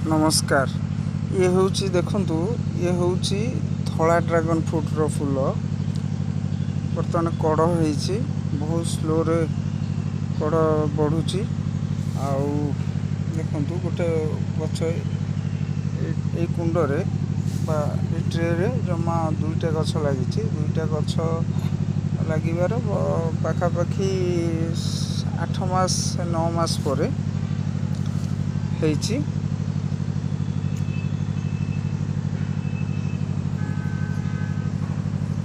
नमस्कार। ये हूँ देखु ये हूँ धला ड्रागन फ्रुट्र फूल बर्तमान कड़ हो बहुत स्लो रे कड़ बढ़ुची देखु गोटे गछ ये कुंडरे ट्रे जमा दुईटा गछ लगी दुईटा गछ लगिबार पाखापाखि 8 मास 9 मास पर होईची।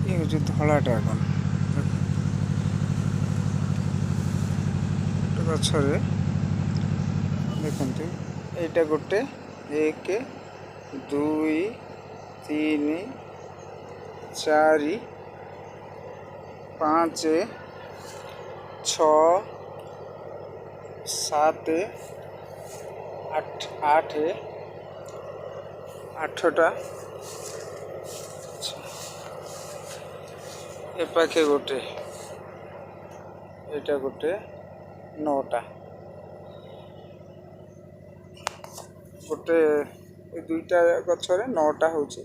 ये हूँ धला ड्रागन गछरे देखु यहाँ गोटे 1 2 3 4 5 6 7 8 8टा ए पाखे गोटे यहाँ गोटे 9टा गोटे दुईटा गछरे 9टा होची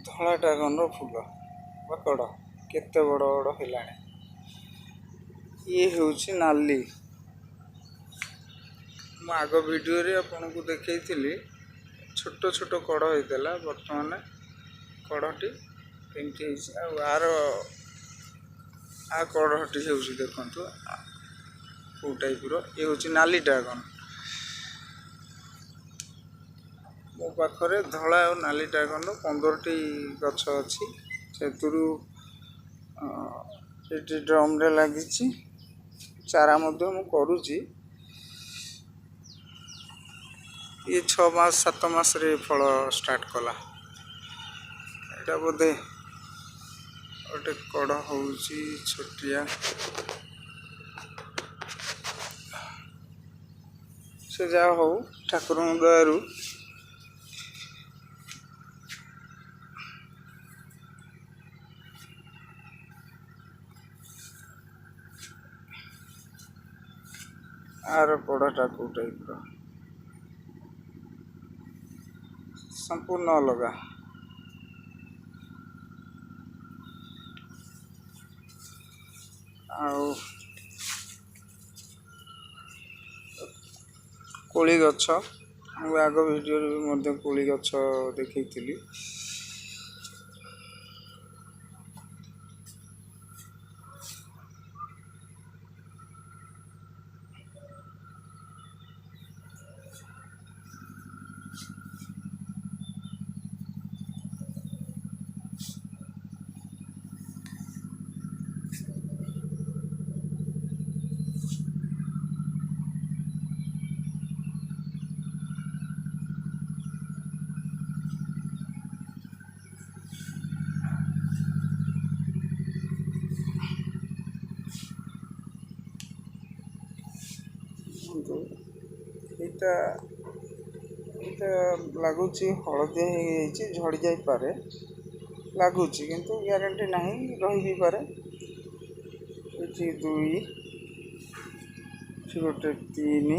धला ड्रागन फूल कड़ केते बड़ बड़ है। ये हूँ नाली मु आग वीडियो रे आपन को देखई छोट छोट कड़ होता बर्तमान कड़टी कमती आर आ कड़टी हो देखु कौ टाइप ये हूँ नाली ड्रागन मो पाखरे धला और नाली ड्रागन 15टी गछ अच्छी से ड्रम रे लगी चारा मध्य मु करुची। ये 6 मास 7 मास रे फल स्टार्ट कला यहाँ बोधे गोटे कड़ हो छोटिया से जहाँ हो ठाकुर दयारू आर पढ़ाटा कौ टाइप संपूर्ण अलग कोली गछ मु आग वीडियो भी कोली गछ देखी लगुच हलदिया झड़ी जापे लगुच किंतु ग्यारंटी नहीं रही भी पारे। 2 गोटे 3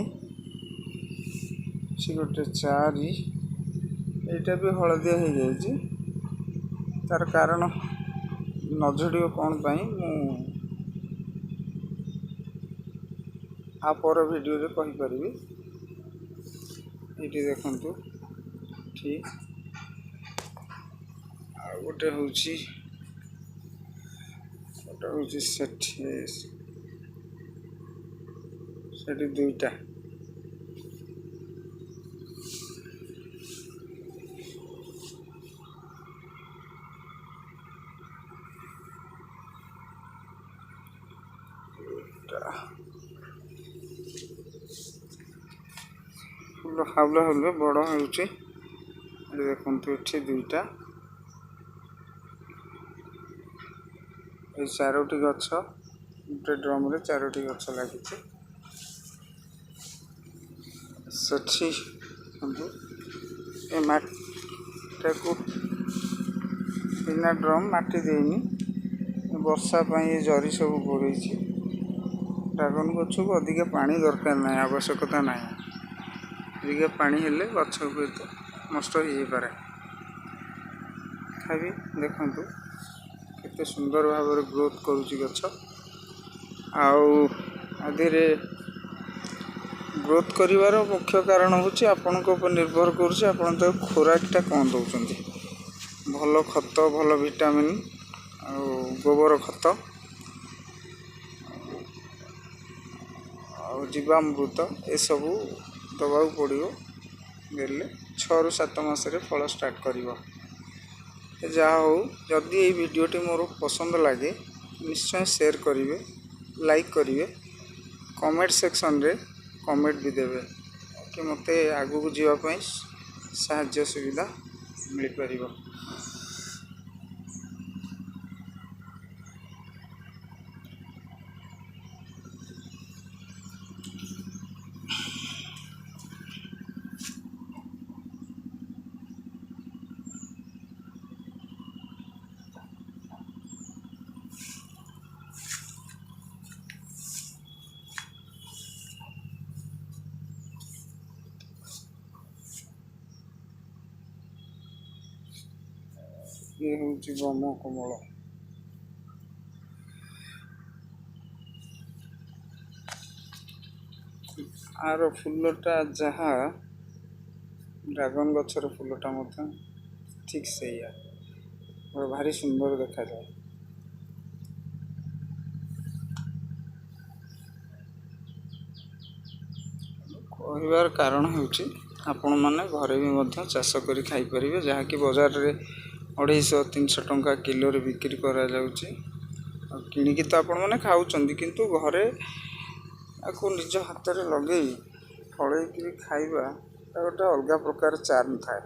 गोटे 4 यहाँ भी हलदिया हो जाए तार कारण नझड़ कौन पर वीडियो रे कहीपरि। ये देखु ठीक गोटे हूँ सेठी 2टा हावला हावले बड़ हो देखु ये 2टा ये 4टी गछ गोटे ड्रम रे 4टी गछ लगी सेठी ए माटी को बिना ड्रम माटी देनी ବର୍ଷା ପାଇଁ ଏ ଜରି ସବୁ ଘୋଡ଼େଇଛି। ଡ୍ରାଗନ୍ ଗଛକୁ ଅଧିକା ପାଣି ଦରକାର ନାହିଁ, ଆବଶ୍ୟକତା ନାହିଁ। ଅଧିକା ପାଣି ହେଲେ ଗଛ ହୁଏତ ନଷ୍ଟ ହେଇଯାଇପାରେ। ତଥାପି ଦେଖନ୍ତୁ କେତେ ସୁନ୍ଦର ଭାବରେ ଗ୍ରୋଥ୍ କରୁଛି ଗଛ। ଆଉ ଆଧିରେ ଗ୍ରୋଥ୍ କରିବାର ମୁଖ୍ୟ କାରଣ ହେଉଛି ଆପଣଙ୍କ ଉପରେ ନିର୍ଭର କରୁଛି ଆପଣ ତାକୁ ଖୋରାକଟା କ'ଣ ଦେଉଛନ୍ତି। ଭଲ ଖତ, ଭଲ ଭିଟାମିନ୍ ଆଉ ଗୋବର ଖତ ଆଉ ଜୀବାମୃତ ଏସବୁ ଦେବାକୁ ପଡ଼ିବ। ଦେଲେ 6ରୁ 7 ମାସରେ ଫଳ ଷ୍ଟାର୍ଟ କରିବ। ଯାହା ହଉ, ଯଦି ଏଇ ଭିଡ଼ିଓଟି ମୋର ପସନ୍ଦ ଲାଗେ ନିଶ୍ଚୟ ସେୟାର କରିବେ, ଲାଇକ୍ କରିବେ, କମେଣ୍ଟ ସେକ୍ସନରେ କମେଣ୍ଟ ବି ଦେବେ କି ମୋତେ ଆଗକୁ ଯିବା ପାଇଁ ସାହାଯ୍ୟ ସୁବିଧା ମିଳିପାରିବ। ଇଏ ହେଉଛି ବ୍ରହ୍ମକମଳ। ଆର ଫୁଲଟା ଯାହା ଡ୍ରାଗନ୍ ଗଛର ଫୁଲଟା ମଧ୍ୟ ଠିକ୍ ସେଇଆ, ଭାରି ସୁନ୍ଦର ଦେଖାଯାଏ। କହିବାର କାରଣ ହେଉଛି ଆପଣମାନେ ଘରେ ବି ମଧ୍ୟ ଚାଷ କରି ଖାଇପାରିବେ, ଯାହାକି ବଜାରରେ 250-300 ଟଙ୍କା କିଲୋରେ ବିକ୍ରି କରାଯାଉଛି। ଆଉ କିଣିକି ତ ଆପଣମାନେ ଖାଉଛନ୍ତି, କିନ୍ତୁ ଘରେ ଆକୁ ନିଜ ହାତରେ ଲଗେଇ ଫଳେଇକିରି ଖାଇବା ତା ଗୋଟେ ଅଲଗା ପ୍ରକାର ଚାର୍ମ ଥାଏ।